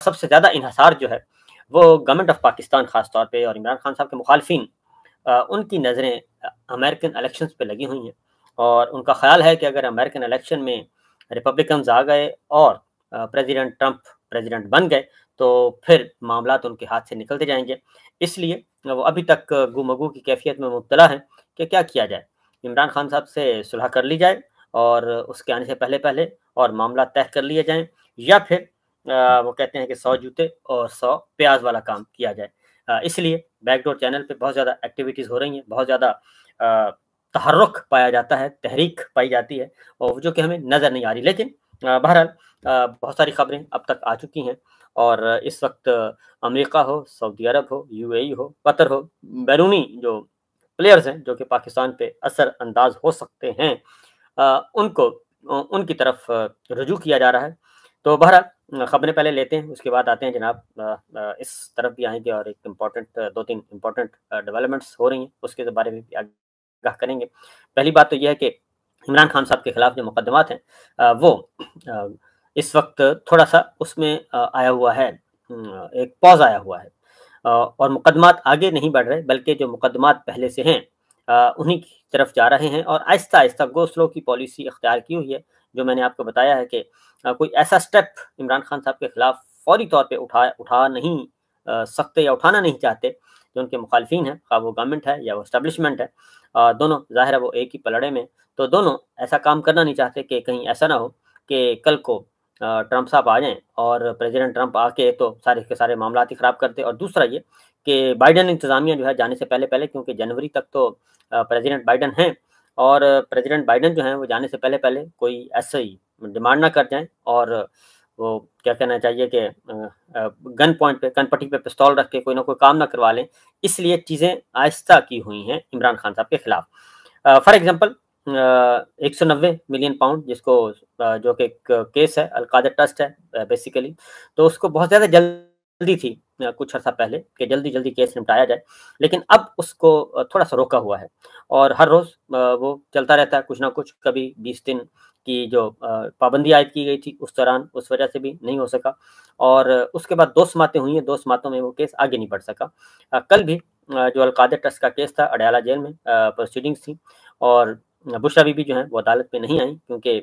سب سے زیادہ انحصار جو ہے وہ گورنمنٹ آف پاکستان خاص طور پہ اور عمران خان صاحب کے مخالفین، ان کی نظریں امریکن الیکشنز پہ لگی ہوئی ہیں، اور ان کا خیال ہے کہ اگر امریکن الیکشن میں ریپبلکنز آ گئے اور پریزیڈنٹ ٹرمپ پریزیڈنٹ بن گئے تو پھر معاملات ان کے ہاتھ سے نکلتے جائیں گے۔ اس لیے وہ ابھی تک گو مگو کی کیفیت میں مبتلا ہیں کہ کیا کیا جائے، عمران خان صاحب سے صلح کر لی جائے اور اس کے آنے سے پہلے پہلے اور معاملات طے کر لیے جائیں، یا پھر وہ کہتے ہیں کہ 100 جوتے اور 100 پیاز والا کام کیا جائے۔ اس لیے بیک ڈور چینل پہ بہت زیادہ ایکٹیویٹیز ہو رہی ہیں، بہت زیادہ تحرک پایا جاتا ہے، تحریک پائی جاتی ہے، اور جو کہ ہمیں نظر نہیں آ رہی، لیکن بہرحال بہت ساری خبریں اب تک آ چکی ہیں، اور اس وقت امریکہ ہو، سعودی عرب ہو، یو اے ای ہو، قطر ہو، بیرونی جو پلیئرز ہیں جو کہ پاکستان پہ اثر انداز ہو سکتے ہیں، ان کی طرف رجوع کیا جا رہا ہے۔ تو بہرحال خبریں پہلے لیتے ہیں، اس کے بعد آتے ہیں جناب اس طرف بھی آئیں گے، اور ایک دو تین امپورٹنٹ ڈیولپمنٹس ہو رہی ہیں اس کے بارے میں بھی آگاہ کریں گے۔ پہلی بات تو یہ ہے کہ عمران خان صاحب کے خلاف جو مقدمات ہیں وہ اس وقت تھوڑا سا اس میں آیا ہوا ہے، ایک پاز آیا ہوا ہے، اور مقدمات آگے نہیں بڑھ رہے، بلکہ جو مقدمات پہلے سے ہیں انہی کی طرف جا رہے ہیں، اور آہستہ آہستہ گو سلو کی پالیسی اختیار کی ہوئی ہے، جو میں نے آپ کو بتایا ہے کہ کوئی ایسا سٹیپ عمران خان صاحب کے خلاف فوری طور پہ اٹھا نہیں سکتے یا اٹھانا نہیں چاہتے، جو ان کے مخالفین ہیں، خواہ وہ گورنمنٹ ہے یا وہ اسٹیبلشمنٹ ہے، دونوں ظاہر ہے وہ ایک ہی پلڑے میں، تو دونوں ایسا کام کرنا نہیں چاہتے کہ کہیں ایسا نہ ہو کہ کل کو ٹرمپ صاحب آ جائیں اور پریزیڈنٹ ٹرمپ آ کے تو سارے کے سارے معاملات ہی خراب کرتے، اور دوسرا یہ کہ بائیڈن انتظامیہ جو ہے جانے سے پہلے پہلے، کیونکہ جنوری تک تو پریزیڈنٹ بائیڈن ہیں، اور پریزیڈنٹ بائیڈن جو ہیں وہ جانے سے پہلے پہلے کوئی ایسا ہی ڈیمانڈ نہ کر جائیں، اور وہ کیا کہنا چاہیے کہ گن پوائنٹ پہ، کن پٹی پہ پستول رکھ کے کوئی نہ کوئی کام نہ کروا لیں، اس لیے چیزیں آہستہ کی ہوئی ہیں عمران خان صاحب کے خلاف۔ فار ایگزامپل 190 ملین پاؤنڈ، جس کو جو کہ ایک کیس ہے، القادر ٹرسٹ ہے بیسیکلی، تو اس کو بہت زیادہ جلدی تھی کچھ عرصہ پہلے کہ جلدی جلدی کیس نمٹایا جائے، لیکن اب اس کو تھوڑا سا روکا ہوا ہے، اور ہر روز وہ چلتا رہتا ہے کچھ نہ کچھ، کبھی 20 دن کی جو پابندی عائد کی گئی تھی اس دوران اس وجہ سے بھی نہیں ہو سکا، اور اس کے بعد 2 سماعتیں ہوئی ہیں، 2 سماعتوں میں وہ کیس آگے نہیں بڑھ سکا۔ کل بھی جو القادر ٹرسٹ کا کیس تھا، اڈیالہ جیل میں پروسیڈنگز تھیں، اور بشرا بی بی جو ہیں وہ عدالت میں نہیں آئیں کیونکہ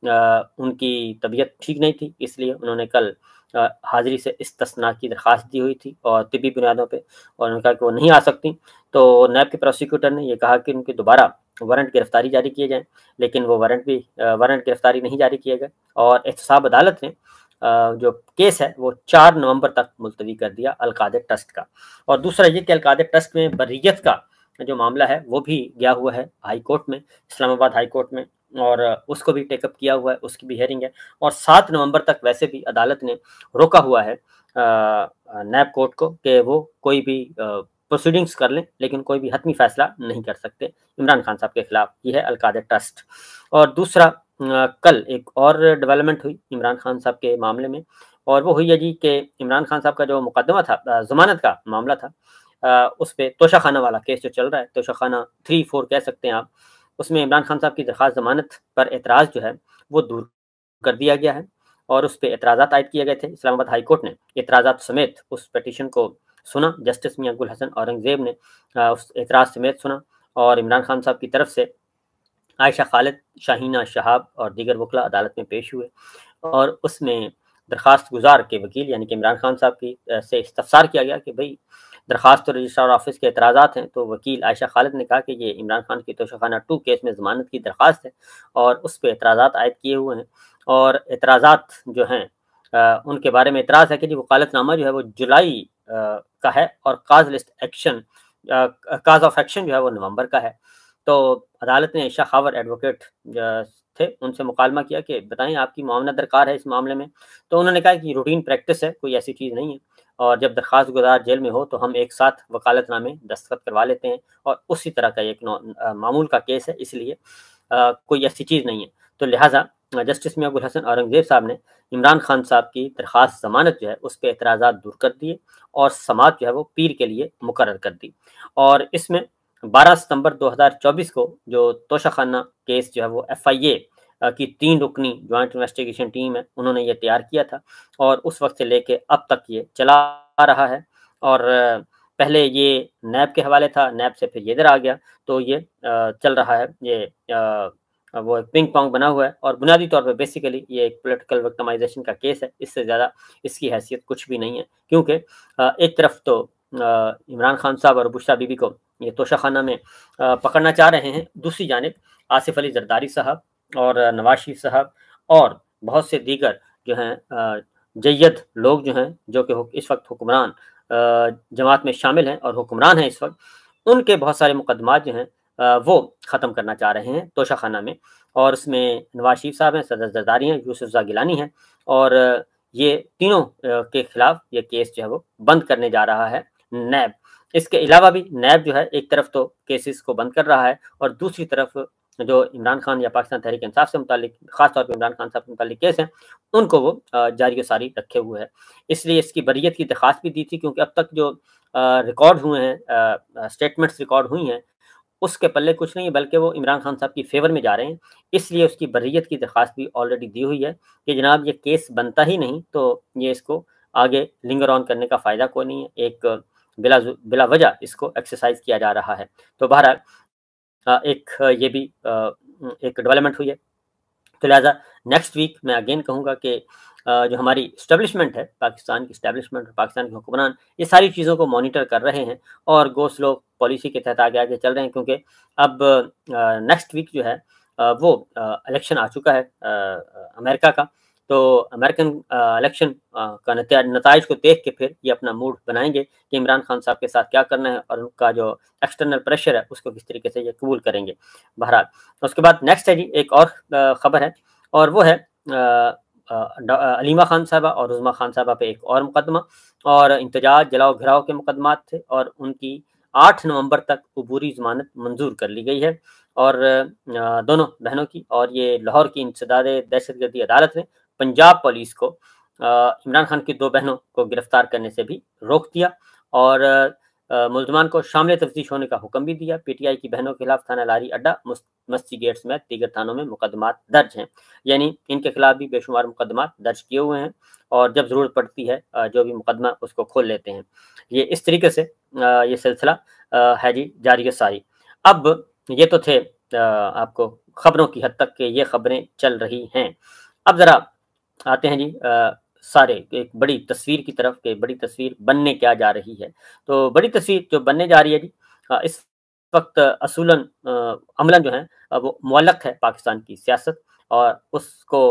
ان کی طبیعت ٹھیک نہیں تھی، اس لیے انہوں نے کل حاضری سے استثناء کی درخواست دی ہوئی تھی اور طبی بنیادوں پہ، اور انہوں نے کہا کہ وہ نہیں آ سکتی، تو نیب کے پروسیکیوٹر نے یہ کہا کہ ان کی دوبارہ وارنٹ گرفتاری جاری کیے جائیں، لیکن وہ وارنٹ گرفتاری نہیں جاری کیے گئے، اور احتساب عدالت نے جو کیس ہے وہ 4 نومبر تک ملتوی کر دیا القادر ٹرسٹ کا۔ اور دوسرا یہ کہ القادر ٹرسٹ میں بریت کا جو معاملہ ہے وہ بھی گیا ہوا ہے ہائی کورٹ میں، اسلام آباد ہائی کورٹ میں، اور اس کو بھی ٹیک اپ کیا ہوا ہے، اس کی بھی ہیئرنگ ہے، اور 7 نومبر تک ویسے بھی عدالت نے روکا ہوا ہے نیب کورٹ کو کہ وہ کوئی بھی پروسیڈنگز کر لیں، لیکن کوئی بھی حتمی فیصلہ نہیں کر سکتے عمران خان صاحب کے خلاف۔ یہ ہے القادر ٹرسٹ۔ اور دوسرا کل ایک اور ڈیولپمنٹ ہوئی عمران خان صاحب کے معاملے میں، اور وہ ہوئی ہے جی کہ عمران خان صاحب کا جو مقدمہ تھا، ضمانت کا معاملہ تھا، اس پہ توشہ خانہ والا کیس جو چل رہا ہے، توشہ خانہ 3-4 کہہ سکتے ہیں آپ، اس میں عمران خان صاحب کی درخواست ضمانت پر اعتراض جو ہے وہ دور کر دیا گیا ہے، اور اس پہ اعتراضات عائد کیے گئے تھے۔ اسلام آباد ہائی کورٹ نے اعتراضات سمیت اس پیٹیشن کو سنا، جسٹس میاں گل حسن اورنگزیب نے اس اعتراض سمیت سنا، اور عمران خان صاحب کی طرف سے عائشہ خالد، شاہینہ شہاب اور دیگر وکلاء عدالت میں پیش ہوئے، اور اس میں درخواست گزار کے وکیل یعنی کہ عمران خان صاحب کی سے استفسار کیا گیا کہ بھئی درخواست اور رجسٹرار آفس کے اعتراضات ہیں، تو وکیل عائشہ خالد نے کہا کہ یہ عمران خان کی توشہ خانہ 2 کیس میں ضمانت کی درخواست ہے، اور اس پہ اعتراضات عائد کیے ہوئے ہیں، اور اعتراضات جو ہیں ان کے بارے میں اعتراض ہے کہ جی وکالت نامہ جو ہے وہ جولائی کا ہے، اور کاز آف ایکشن جو ہے وہ نومبر کا ہے۔ تو عدالت نے عائشہ خاور ایڈوکیٹ تھے، ان سے مکالمہ کیا کہ بتائیں آپ کی معاونت درکار ہے اس معاملے میں، تو انہوں نے کہا کہ روٹین پریکٹس ہے، کوئی ایسی چیز نہیں ہے، اور جب درخواست گزار جیل میں ہو تو ہم ایک ساتھ وکالت نامے دستخط کروا لیتے ہیں، اور اسی طرح کا ایک معمول کا کیس ہے، اس لیے کوئی ایسی چیز نہیں ہے۔ تو لہٰذا جسٹس میاں گل حسن اورنگزیب صاحب نے عمران خان صاحب کی درخواست ضمانت جو ہے اس پہ اعتراضات دور کر دیے، اور سماعت جو ہے وہ پیر کے لیے مقرر کر دی، اور اس میں 12 ستمبر 2024 کو جو توشہ خانہ کیس جو ہے وہ FIA की 3 रुकनी जॉइंट इन्वेस्टिगेशन टीम है, उन्होंने ये तैयार किया था और उस वक़्त से लेके अब तक ये चला आ रहा है। और पहले ये नैब के हवाले था, नैब से फिर ये इधर आ गया, तो ये चल रहा है, ये वो पिंग पोंग बना हुआ है और बुनियादी तौर पे बेसिकली ये एक पॉलिटिकल विक्टिमाइजेशन का केस है, इससे ज़्यादा इसकी हैसियत कुछ भी नहीं है। क्योंकि एक तरफ तो इमरान खान साहब और बुशरा बीबी को ये तोशाखाना में पकड़ना चाह रहे हैं, दूसरी जानिब आसिफ अली जरदारी साहब और नवाज शरीफ साहब और बहुत से दीगर जो हैं जय्यद लोग जो हैं, जो कि इस वक्त हुक्मरान जमात में शामिल हैं और हुक्मरान हैं इस वक्त, उनके बहुत सारे मुकदमात जो हैं वो ख़त्म करना चाह रहे हैं तोशाखाना में। और उसमें नवाज शरीफ साहब हैं, सदर जरदारी हैं, यूसुफ गिलानी हैं और ये तीनों के खिलाफ ये केस जो है वो बंद करने जा रहा है नैब। इसके अलावा भी नैब जो है एक तरफ तो केसेस को बंद कर रहा है और दूसरी तरफ जो इमरान खान या पाकिस्तान तहरीक इंसाफ से मुतालिक ख़ास तौर पर इमरान खान साहब से मुतालिक केस हैं, उनको वो जारी सारी रखे हुए है। इसलिए इसकी बरियत की दरख्वास्त भी दी थी, क्योंकि अब तक जो रिकॉर्ड हुए हैं, स्टेटमेंट्स रिकॉर्ड हुई हैं, उसके पल्ले कुछ नहीं है, बल्कि वो इमरान खान साहब की फेवर में जा रहे हैं। इसलिए उसकी बर्रियत की दरख्वास्त भी ऑलरेडी दी हुई है कि जनाब ये केस बनता ही नहीं तो ये इसको आगे लिंगर ऑन करने का फ़ायदा कोई नहीं है, एक बिला वजह इसको एक्सरसाइज किया जा रहा है। तो बहरहाल एक ये भी एक डेवलपमेंट हुई है। तो लिहाजा नेक्स्ट वीक मैं अगेन कहूँगा कि जो हमारी इस्टेब्लिशमेंट है, पाकिस्तान की इस्टेब्लिशमेंट और पाकिस्तान के हुक्मरान, ये सारी चीज़ों को मॉनिटर कर रहे हैं और गो स्लो पॉलिसी के तहत आगे आगे चल रहे हैं। क्योंकि अब नेक्स्ट वीक जो है वो इलेक्शन आ चुका है अमेरिका का, तो अमेरिकन इलेक्शन का नताइज को देख के फिर ये अपना मूड बनाएंगे कि इमरान खान साहब के साथ क्या करना है और उनका जो एक्सटर्नल प्रेशर है उसको किस तरीके से ये कबूल करेंगे। बहरहाल उसके बाद नेक्स्ट है जी एक और ख़बर है, और वो है अलीमा खान साहबा और उज़मा खान साहबा पे एक और मुकदमा, और इंतजाज जलाओ घिराव के मुकदमात थे और उनकी 8 नवंबर तक अबूरी ज़मानत मंजूर कर ली गई है और दोनों बहनों की। और ये लाहौर की इंसदाद दहशतगर्दी अदालत ने पंजाब पुलिस को इमरान खान की 2 बहनों को गिरफ्तार करने से भी रोक दिया और मुल्ज़मान को शामिल तफ्तीश होने का हुक्म भी दिया। पीटीआई की बहनों के खिलाफ थाना लारी अड्डा, मस्ती गेट समेत दीगर थानों में मुकदमात दर्ज हैं, यानी इनके खिलाफ भी बेशुमार मुकदमात दर्ज किए हुए हैं और जब ज़रूरत पड़ती है जो भी मुकदमा उसको खोल लेते हैं। ये इस तरीके से ये सिलसिला है जी जारी सारी। अब ये तो थे आपको ख़बरों की हद तक के ये ख़बरें चल रही हैं। अब ज़रा आते हैं जी सारे एक बड़ी तस्वीर की तरफ के बड़ी तस्वीर बनने क्या जा रही है। तो बड़ी तस्वीर जो बनने जा रही है जी इस वक्त असूलन अमलन जो है वो मुअल्लक़ है पाकिस्तान की सियासत, और उसको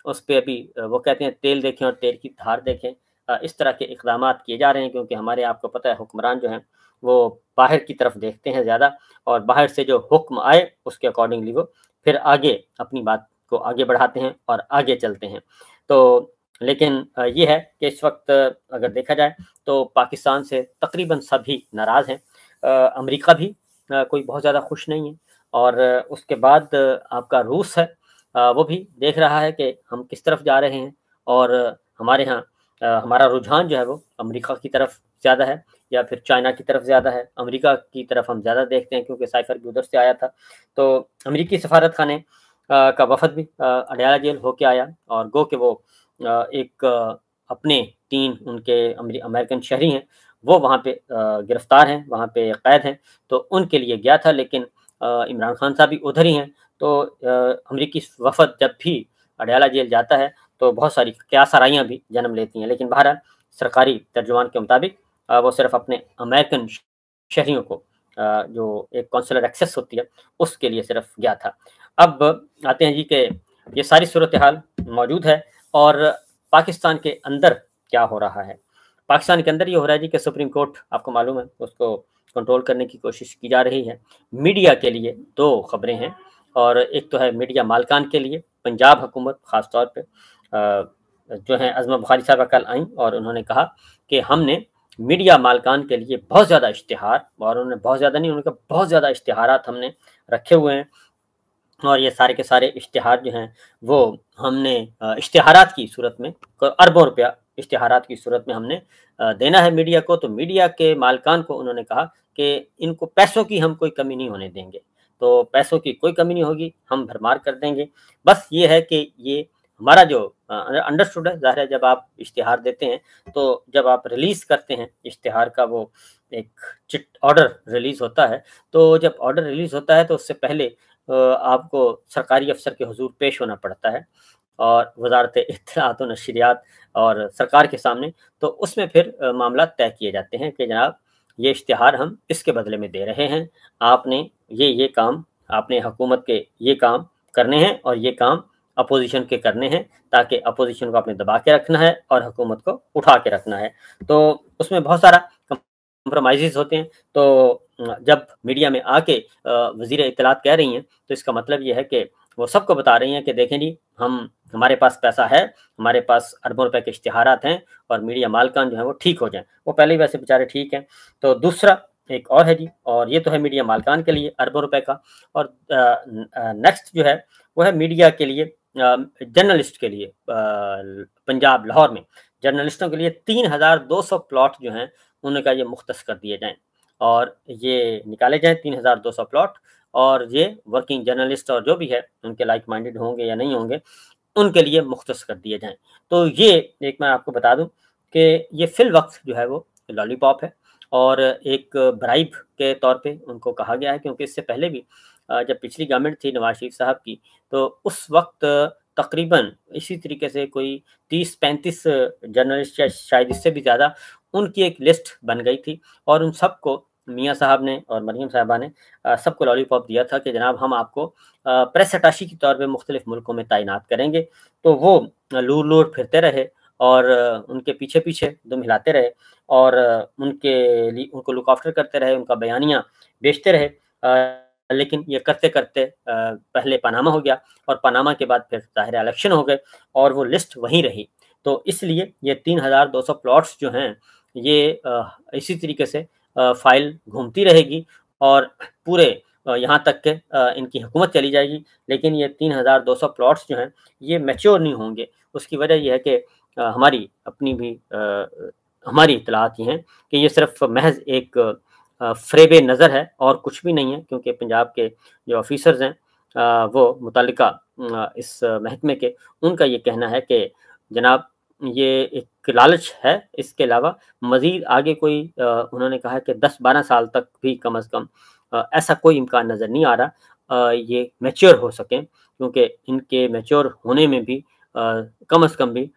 उस पे अभी वो कहते हैं तेल देखें और तेल की धार देखें, इस तरह के इक़दामात किए जा रहे हैं। क्योंकि हमारे आपको पता है हुक्मरान जो हैं वो बाहर की तरफ देखते हैं ज़्यादा, और बाहर से जो हुक्म आए उसके अकॉर्डिंगली वो फिर आगे अपनी बात को आगे बढ़ाते हैं और आगे चलते हैं। तो लेकिन ये है कि इस वक्त अगर देखा जाए तो पाकिस्तान से तकरीबन सभी नाराज़ हैं। अमेरिका भी कोई बहुत ज़्यादा खुश नहीं है, और उसके बाद आपका रूस है, वो भी देख रहा है कि हम किस तरफ जा रहे हैं, और हमारे यहाँ हमारा रुझान जो है वो अमेरिका की तरफ ज़्यादा है या फिर चाइना की तरफ ज़्यादा है। अमेरिका की तरफ हम ज़्यादा देखते हैं क्योंकि साइफर भी उधर से आया था। तो अमेरिकी सफारत खाने का वफद भी अडयाला जेल होके आया, और गो कि वो एक अपने 3 उनके अमेरिकन शहरी हैं, वो वहाँ पे गिरफ़्तार हैं, वहाँ पे कैद हैं, तो उनके लिए गया था। लेकिन इमरान खान साहब भी उधर ही हैं, तो अमेरिकी वफद जब भी अडयाला जेल जाता है तो बहुत सारी क़यासाराइयाँ भी जन्म लेती हैं। लेकिन बहरहाल सरकारी तर्जुमान के मुताबिक वो सिर्फ़ अपने अमेरिकन शहरियों को जो एक कौंसलर एक्सेस होती है उसके लिए सिर्फ गया था। अब आते हैं जी कि ये सारी सूरत हाल मौजूद है, और पाकिस्तान के अंदर क्या हो रहा है। पाकिस्तान के अंदर ये हो रहा है जी कि सुप्रीम कोर्ट आपको मालूम है उसको कंट्रोल करने की कोशिश की जा रही है। मीडिया के लिए 2 ख़बरें हैं, और एक तो है मीडिया मालकान के लिए। पंजाब हुकूमत ख़ास तौर पे जो है अज़मा बुखारी साहबा कल आईं और उन्होंने कहा कि हमने मीडिया मालकान के लिए बहुत ज़्यादा इश्तिहार, और उन्होंने बहुत ज़्यादा नहीं, उन्होंने कहा बहुत ज़्यादा इश्तिहारात हमने रखे हुए हैं, और ये सारे के सारे इश्तिहार जो हैं वो हमने इश्तिहारात की सूरत में अरबों रुपया इश्तिहारात की सूरत में हमने देना है मीडिया को। तो मीडिया के मालकान को उन्होंने कहा कि इनको पैसों की हम कोई कमी नहीं होने देंगे। तो पैसों की कोई कमी नहीं होगी, हम भरमार कर देंगे। बस ये है कि ये हमारा जो अंडरस्टूड है, ज़ाहिर है जब आप इश्तिहार देते हैं, तो जब आप रिलीज़ करते हैं इश्तिहार का वो एक चिट ऑर्डर रिलीज़ होता है, तो जब ऑर्डर रिलीज़ होता है तो उससे पहले आपको सरकारी अफ़सर के हुज़ूर पेश होना पड़ता है और वज़ारत इत्तलात व नशरियात और सरकार के सामने, तो उसमें फिर मामला तय किए जाते हैं कि जनाब ये इश्तिहार हम इसके बदले में दे रहे हैं, आपने ये काम, आपने हुकूमत के ये काम करने हैं और ये काम अपोज़िशन के करने हैं, ताकि अपोज़िशन को आपने दबा के रखना है और हुकूमत को उठा के रखना है। तो उसमें बहुत सारा कंप्रोमाइज़ेज़ होते हैं। तो जब मीडिया में आके वज़ीर इत्तलात कह रही हैं, तो इसका मतलब ये है कि वो सबको बता रही हैं कि देखें जी, हमारे पास पैसा है, हमारे पास अरबों रुपए के इश्तिहारात हैं और मीडिया मालकान जो हैं वो ठीक हो जाएँ। वो पहले ही वैसे बेचारे ठीक हैं। तो दूसरा एक और है जी, और ये तो है मीडिया मालकान के लिए अरबों रुपए का, और नेक्स्ट जो है वो है मीडिया के लिए, जर्नलिस्ट के लिए, पंजाब लाहौर में जर्नलिस्टों के लिए 3200 प्लॉट जो हैं उनका ये मुख्तस कर दिए जाएँ और ये निकाले जाएँ 3200 प्लॉट, और ये वर्किंग जर्नलिस्ट और जो भी है उनके लाइक माइंडेड होंगे या नहीं होंगे, उनके लिए मुख्तस कर दिए जाएँ। तो ये एक मैं आपको बता दूँ कि ये फ़िलवक़्त जो है वो लॉलीपॉप है और एक ब्राइब के तौर पे उनको कहा गया है, क्योंकि इससे पहले भी जब पिछली गवर्नमेंट थी नवाज़ शरीफ साहब की, तो उस वक़्त तकरीबन इसी तरीके से कोई 30-35 जर्नलिस्ट या शायद इससे भी ज़्यादा, उनकी एक लिस्ट बन गई थी और उन सबको मियाँ साहब ने और मरियम साहिबा ने सबको लॉलीपॉप दिया था कि जनाब हम आपको प्रेस अटाशी के तौर पे मुख्तलिफ़ मुल्कों में तैनात करेंगे। तो वो लूर-लूर फिरते रहे और उनके पीछे-पीछे दुम हिलाते रहे और उनको लुक आफ्टर करते रहे, उनका बयानिया बेचते रहे। लेकिन ये करते-करते पहले पनामा हो गया और पनामा के बाद फिर ज़ाहिर है इलेक्शन हो गए और वो लिस्ट वहीं रही। तो इसलिए ये 3200 प्लॉट्स जो हैं, ये इसी तरीके से फ़ाइल घूमती रहेगी और पूरे यहाँ तक के इनकी हुकूमत चली जाएगी, लेकिन ये 3200 प्लॉट्स जो हैं, ये मैच्योर नहीं होंगे। उसकी वजह ये है कि हमारी अपनी भी हमारी इत्तलाआत ये हैं कि ये सिर्फ़ महज़ एक फ़रेब नज़र है और कुछ भी नहीं है, क्योंकि पंजाब के जो ऑफ़िसर्स हैं वो मुतल्लिका इस महकमे के, उनका ये कहना है कि जनाब ये एक लालच है, इसके अलावा मज़ीद आगे कोई उन्होंने कहा है कि 10-12 साल तक भी कम अज़ कम ऐसा कोई इम्कान नज़र नहीं आ रहा ये मैच्योर हो सकें, क्योंकि इनके मैच्योर होने में भी कम अज़ कम भी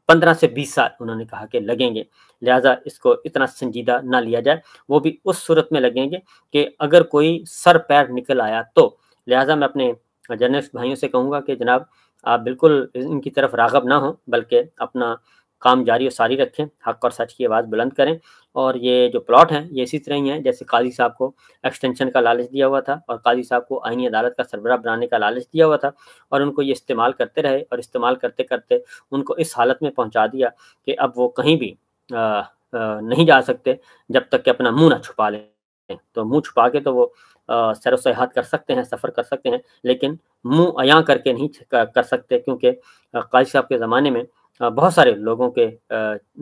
15 से 20 साल उन्होंने कहा कि लगेंगे। लिहाज़ा इसको इतना संजीदा ना लिया जाए, वो भी उस सूरत में लगेंगे कि अगर कोई सर पैर निकल आया तो। लिहाज़ा मैं अपने जर्नलिस्ट भाइयों से कहूँगा कि जनाब आप बिल्कुल इनकी तरफ राग़ब ना हों, बल्कि अपना काम जारी और सारी रखें, हक़ और सच की आवाज़ बुलंद करें। और ये जो प्लॉट हैं, ये इसी तरह ही हैं जैसे काज़ी साहब को एक्सटेंशन का लालच दिया हुआ था और काज़ी साहब को आईनी अदालत का सरबराह बनाने का लालच दिया हुआ था और उनको ये इस्तेमाल करते रहे और इस्तेमाल करते-करते उनको इस हालत में पहुँचा दिया कि अब वो कहीं भी नहीं जा सकते जब तक कि अपना मुँह ना छुपा लें। तो मुँह छुपा के तो वो सैर व सयाहत कर सकते हैं, सफ़र कर सकते हैं, लेकिन मुँह अयाँ करके नहीं कर सकते, क्योंकि काज़ी साहब के ज़माने में बहुत सारे लोगों के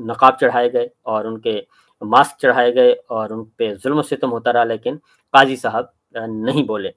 नकाब चढ़ाए गए और उनके मास्क चढ़ाए गए और उन पे ज़ुल्म-ओ-सितम होता रहा, लेकिन काज़ी साहब नहीं बोले।